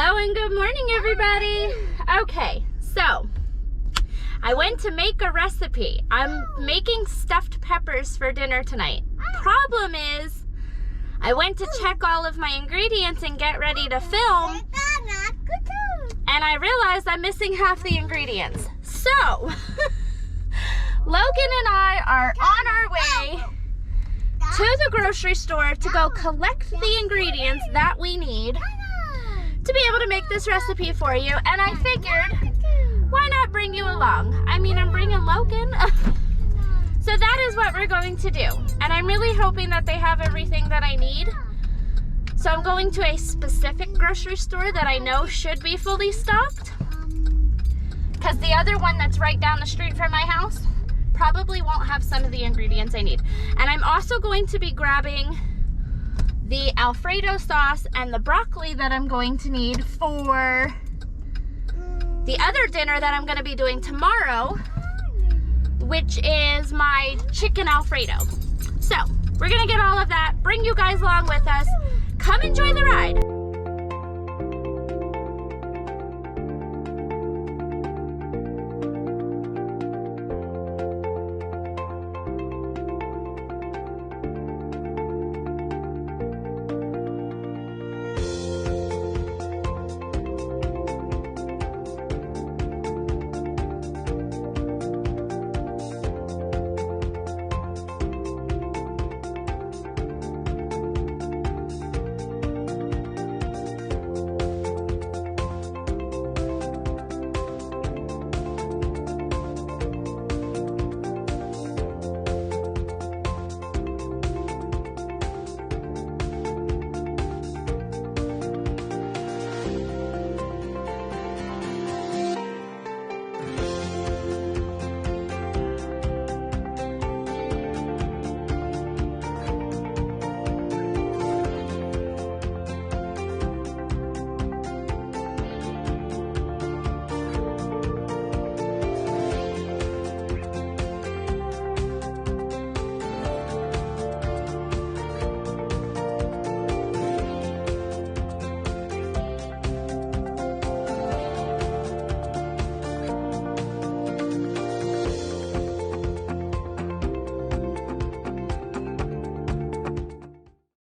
Hello and good morning, everybody. Okay, so I went to make a recipe. I'm making stuffed peppers for dinner tonight. Problem is, I went to check all of my ingredients and get ready to film, and I realized I'm missing half the ingredients. So, Logan and I are on our way to the grocery store to go collect the ingredients that we need to be able to make this recipe for you. And I figured, why not bring you along? I mean, I'm bringing Logan. So that is what we're going to do. And I'm really hoping that they have everything that I need. So I'm going to a specific grocery store that I know should be fully stocked, because the other one that's right down the street from my house probably won't have some of the ingredients I need. And I'm also going to be grabbing the Alfredo sauce and the broccoli that I'm going to need for the other dinner that I'm going to be doing tomorrow, which is my chicken Alfredo. So we're going to get all of that, bring you guys along with us. Come enjoy the ride.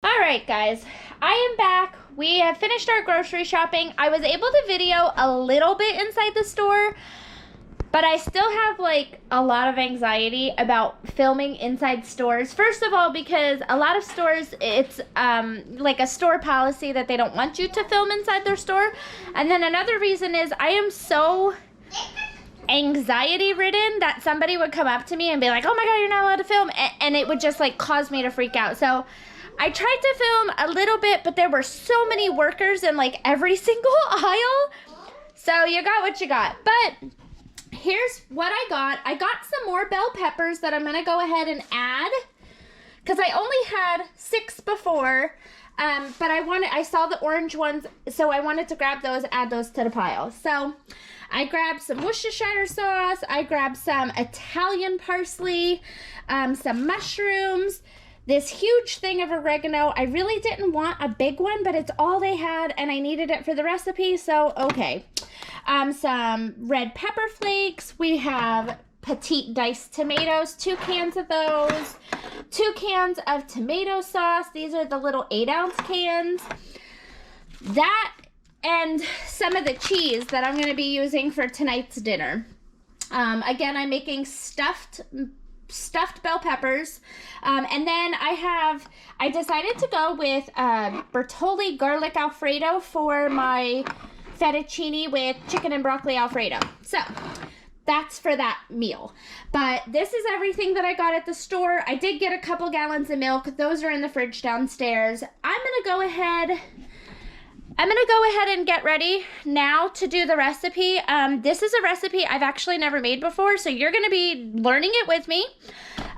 Alright guys, I am back. We have finished our grocery shopping. I was able to video a little bit inside the store, but I still have like a lot of anxiety about filming inside stores. First of all, because a lot of stores, it's like a store policy that they don't want you to film inside their store. And then another reason is I am so anxiety ridden that somebody would come up to me and be like, oh my god, you're not allowed to film, and it would just like cause me to freak out. So I tried to film a little bit, but there were so many workers in like every single aisle. So you got what you got. But here's what I got. I got some more bell peppers that I'm going to go ahead and add, because I only had 6 before. But I saw the orange ones, so I wanted to grab those, add those to the pile. So I grabbed some Worcestershire sauce. I grabbed some Italian parsley, some mushrooms, this huge thing of oregano. I really didn't want a big one, but it's all they had, and I needed it for the recipe, so okay. Some red pepper flakes. We have petite diced tomatoes, 2 cans of those. 2 cans of tomato sauce. These are the little 8-ounce cans. That and some of the cheese that I'm going to be using for tonight's dinner. Again, I'm making stuffed bell peppers, and then I decided to go with Bertolli garlic Alfredo for my fettuccine with chicken and broccoli Alfredo. So that's for that meal. But this is everything that I got at the store. I did get a couple gallons of milk. Those are in the fridge downstairs. I'm gonna go ahead and get ready now to do the recipe. This is a recipe I've actually never made before, so you're going to be learning it with me.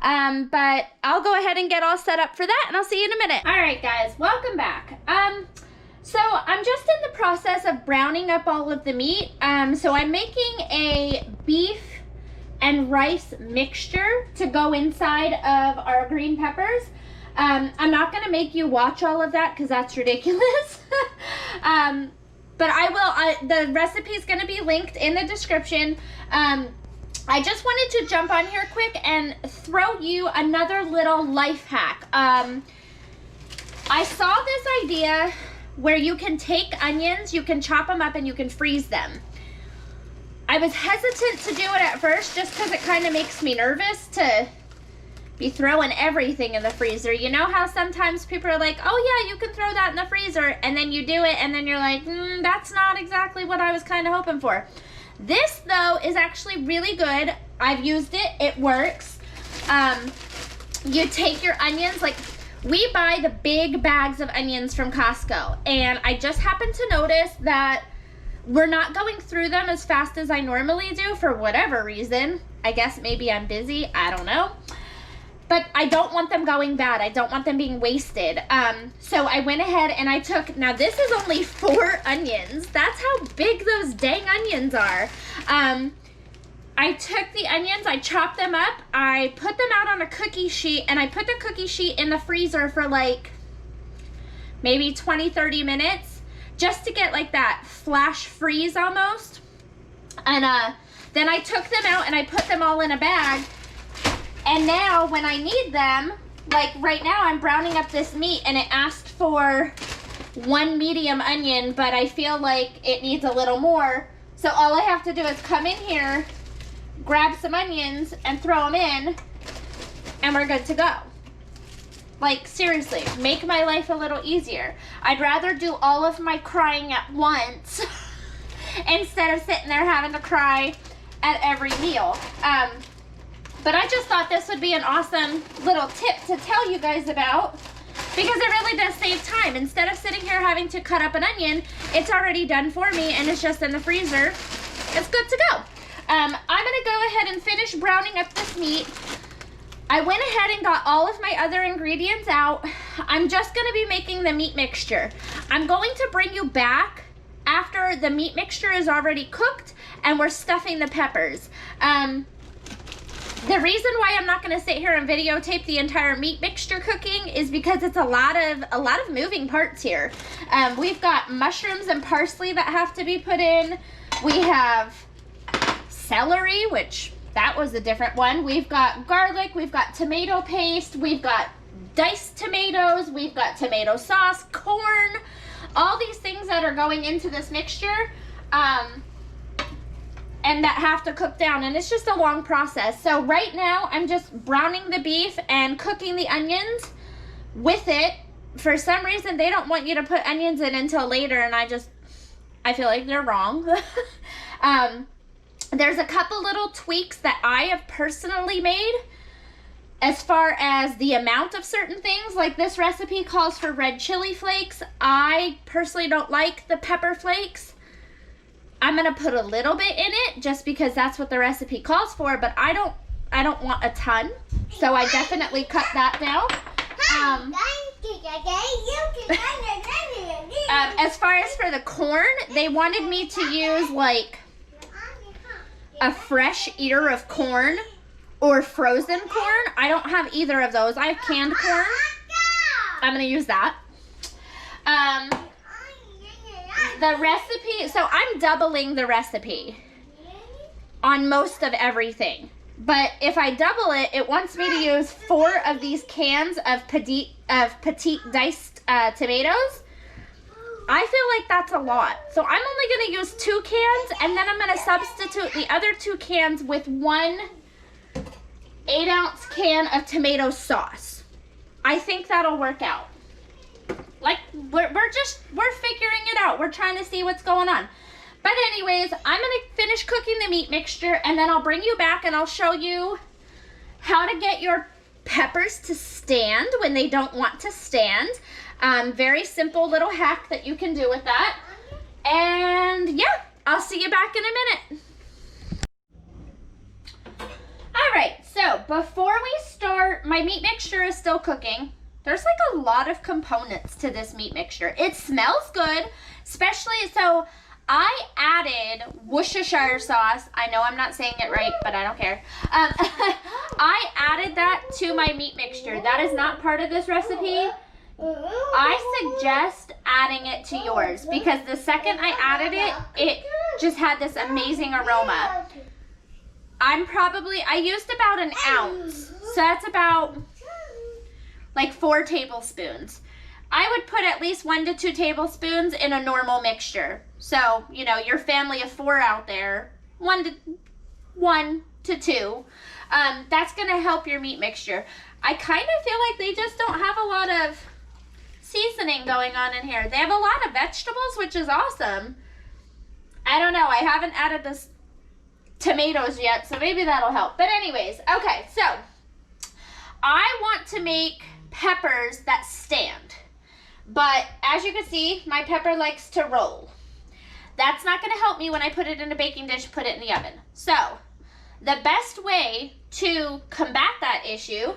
But I'll go ahead and get all set up for that, and I'll see you in a minute. All right, guys, welcome back. So I'm just in the process of browning up all of the meat. So I'm making a beef and rice mixture to go inside of our green peppers. I'm not going to make you watch all of that because that's ridiculous. but I will, the recipe is going to be linked in the description. I just wanted to jump on here quick and throw you another little life hack. I saw this idea where you can take onions, you can chop them up and you can freeze them. I was hesitant to do it at first just because it kind of makes me nervous to be throwing everything in the freezer. You know how sometimes people are like, oh yeah, you can throw that in the freezer, and then you do it and then you're like, that's not exactly what I was kind of hoping for. This though is actually really good. I've used it, it works. You take your onions, like we buy the big bags of onions from Costco, and I just happened to notice that we're not going through them as fast as I normally do for whatever reason. I guess maybe I'm busy, I don't know. But I don't want them going bad. I don't want them being wasted. So I went ahead and I took, now this is only 4 onions. That's how big those dang onions are. I took the onions, I chopped them up, I put them out on a cookie sheet, and I put the cookie sheet in the freezer for like maybe 20-30 minutes just to get like that flash freeze almost. And then I took them out and I put them all in a bag. And now when I need them, like right now I'm browning up this meat and it asked for 1 medium onion, but I feel like it needs a little more. So all I have to do is come in here, grab some onions and throw them in, and we're good to go. Like seriously, make my life a little easier. I'd rather do all of my crying at once instead of sitting there having to cry at every meal. But I just thought this would be an awesome little tip to tell you guys about, because it really does save time. Instead of sitting here having to cut up an onion, it's already done for me and it's just in the freezer. It's good to go. I'm gonna go ahead and finish browning up this meat. I went ahead and got all of my other ingredients out. I'm just gonna be making the meat mixture. I'm going to bring you back after the meat mixture is already cooked and we're stuffing the peppers. The reason why I'm not going to sit here and videotape the entire meat mixture cooking is because it's a lot of moving parts here. We've got mushrooms and parsley that have to be put in. We have celery, which that was a different one. We've got garlic, we've got tomato paste, we've got diced tomatoes, we've got tomato sauce, corn, all these things that are going into this mixture. And that have to cook down, and it's just a long process. So right now I'm just browning the beef and cooking the onions with it. For some reason they don't want you to put onions in until later, and I feel like they're wrong. There's a couple little tweaks that I have personally made as far as the amount of certain things. Like this recipe calls for red chili flakes. I personally don't like the pepper flakes. I'm gonna put a little bit in it just because that's what the recipe calls for, but I don't want a ton, so I definitely cut that down. As far as for the corn, they wanted me to use like a fresh ear of corn or frozen corn. I don't have either of those. I have canned corn. I'm gonna use that. The recipe, so I'm doubling the recipe on most of everything. But if I double it, it wants me to use 4 of these cans of petite diced tomatoes. I feel like that's a lot. So I'm only going to use 2 cans, and then I'm going to substitute the other 2 cans with 1 8-ounce can of tomato sauce. I think that'll work out. Like, we're figuring it out. We're trying to see what's going on. But anyways, I'm going to finish cooking the meat mixture, and then I'll bring you back and I'll show you how to get your peppers to stand when they don't want to stand. Very simple little hack that you can do with that. And yeah, I'll see you back in a minute. Alright, so before we start, my meat mixture is still cooking. There's like a lot of components to this meat mixture. It smells good, especially, so I added Worcestershire sauce. I know I'm not saying it right, but I don't care. I added that to my meat mixture. That is not part of this recipe I suggest adding it to yours because the second I added it, it just had this amazing aroma. I used about an ounce, so that's about like 4 tablespoons. I would put at least 1 to 2 tablespoons in a normal mixture. So, you know, your family of 4 out there, 1 to 2. That's gonna help your meat mixture. I kind of feel like they just don't have a lot of seasoning going on in here. They have a lot of vegetables, which is awesome. I don't know. I haven't added this tomatoes yet, so maybe that'll help. But anyways, okay, so I want to make peppers that stand. But as you can see, my pepper likes to roll. That's not going to help me when I put it in a baking dish, put it in the oven. So the best way to combat that issue,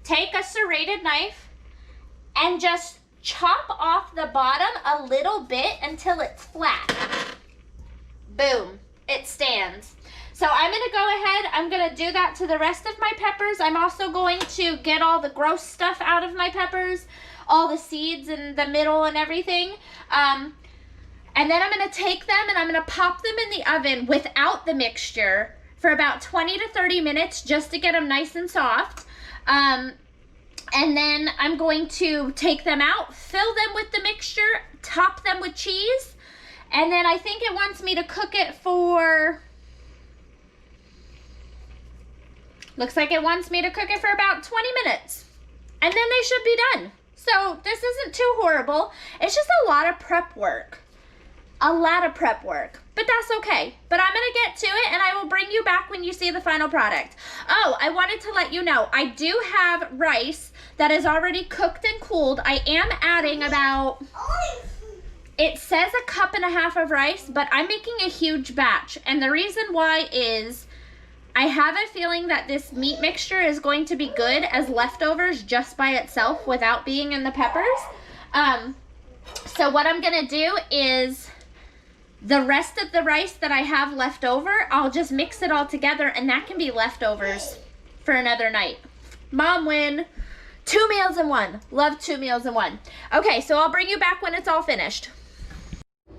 take a serrated knife and just chop off the bottom a little bit until it's flat. Boom, it stands. So I'm gonna go ahead, I'm gonna do that to the rest of my peppers. I'm also going to get all the gross stuff out of my peppers, all the seeds in the middle and everything. And then I'm gonna take them and I'm gonna pop them in the oven without the mixture for about 20 to 30 minutes just to get them nice and soft. And then I'm going to take them out, fill them with the mixture, top them with cheese, and then I think it wants me to cook it for, looks like it wants me to cook it for about 20 minutes. And then they should be done. So this isn't too horrible. It's just a lot of prep work. A lot of prep work. But that's okay. But I'm going to get to it and I will bring you back when you see the final product. Oh, I wanted to let you know, I do have rice that is already cooked and cooled. I am adding about, it says 1.5 cups of rice, but I'm making a huge batch. And the reason why is I have a feeling that this meat mixture is going to be good as leftovers just by itself without being in the peppers. So what I'm going to do is the rest of the rice that I have left over, I'll just mix it all together and that can be leftovers for another night. Mom win. 2 meals in one. Love 2 meals in one. Okay, so I'll bring you back when it's all finished.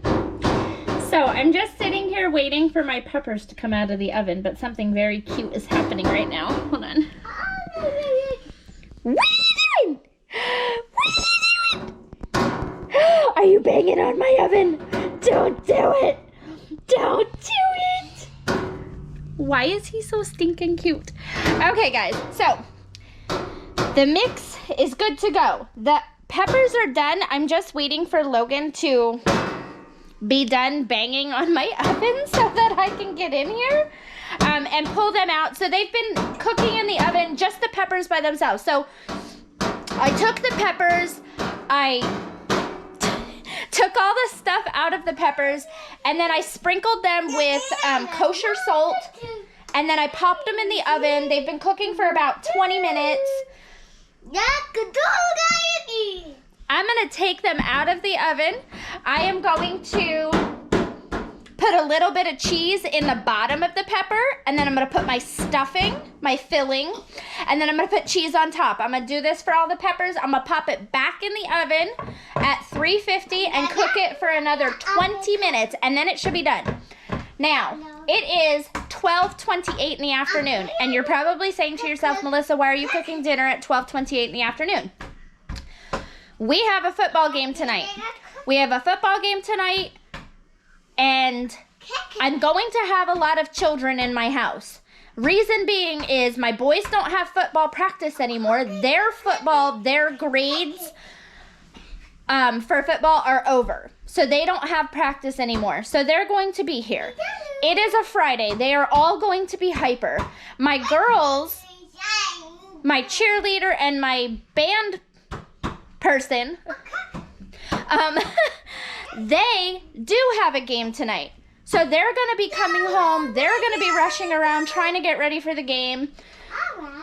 So I'm just sitting here waiting for my peppers to come out of the oven, but something very cute is happening right now. Hold on. What are you doing? What are you doing? Are you banging on my oven? Don't do it. Don't do it. Why is he so stinking cute? Okay, guys, so the mix is good to go. The peppers are done. I'm just waiting for Logan to be done banging on my oven so that I can get in here and pull them out. So they've been cooking in the oven, just the peppers by themselves. So I took the peppers, I took all the stuff out of the peppers, and then I sprinkled them with kosher salt, and then I popped them in the oven. They've been cooking for about 20 minutes. I'm going to take them out of the oven. I am going to put a little bit of cheese in the bottom of the pepper, and then I'm going to put my stuffing, my filling, and then I'm going to put cheese on top. I'm going to do this for all the peppers. I'm going to pop it back in the oven at 350 and cook it for another 20 minutes, and then it should be done. Now, it is 12:28 in the afternoon, and you're probably saying to yourself, Melissa, why are you cooking dinner at 12:28 in the afternoon? We have a football game tonight. And I'm going to have a lot of children in my house. Reason being is my boys don't have football practice anymore. Their grades for football are over. So they don't have practice anymore. So they're going to be here. It is a Friday. They are all going to be hyper. My girls, my cheerleader and my band person, they do have a game tonight. So they're going to be coming home. They're going to be rushing around trying to get ready for the game.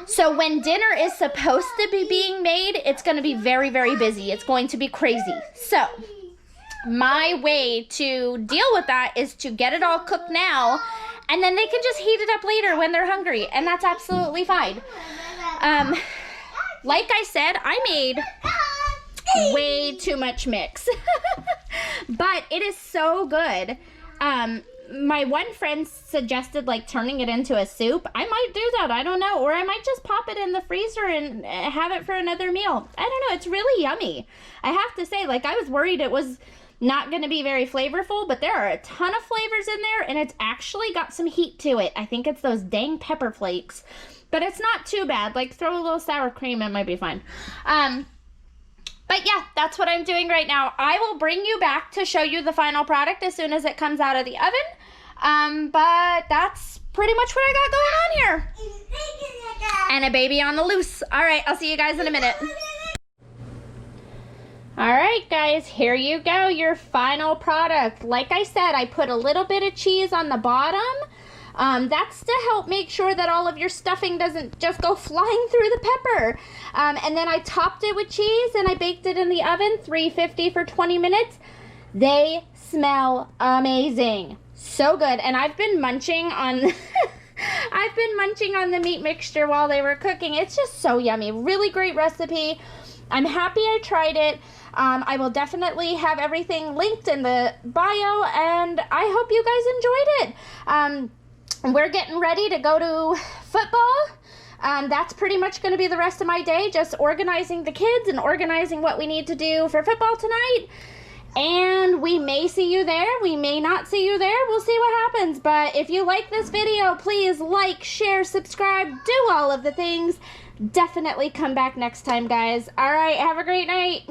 So when dinner is supposed to be being made, it's going to be very, very busy. It's going to be crazy. So my way to deal with that is to get it all cooked now, and then they can just heat it up later when they're hungry, and that's absolutely fine. Like I said, I made way too much mix. But it is so good. My one friend suggested like turning it into a soup. I might do that, I don't know. Or I might just pop it in the freezer and have it for another meal. I don't know, it's really yummy. I have to say, like, I was worried it was not going to be very flavorful, but there are a ton of flavors in there, and it's actually got some heat to it. I think it's those dang pepper flakes, but it's not too bad. Like, throw a little sour cream, it might be fine. But yeah, that's what I'm doing right now. I will bring you back to show you the final product as soon as it comes out of the oven. But that's pretty much what I got going on here. And a baby on the loose. All right, I'll see you guys in a minute. All right, guys, here you go, your final product. Like I said, I put a little bit of cheese on the bottom. That's to help make sure that all of your stuffing doesn't just go flying through the pepper. And then I topped it with cheese and I baked it in the oven, 350 for 20 minutes. They smell amazing. So good. And I've been munching on the meat mixture while they were cooking. It's just so yummy. Really great recipe. I'm happy I tried it. I will definitely have everything linked in the bio, and I hope you guys enjoyed it. We're getting ready to go to football. That's pretty much going to be the rest of my day, just organizing the kids and organizing what we need to do for football tonight. And we may see you there, we may not see you there, we'll see what happens. But if you like this video, please like, share, subscribe, do all of the things. Definitely come back next time, guys. All right, have a great night.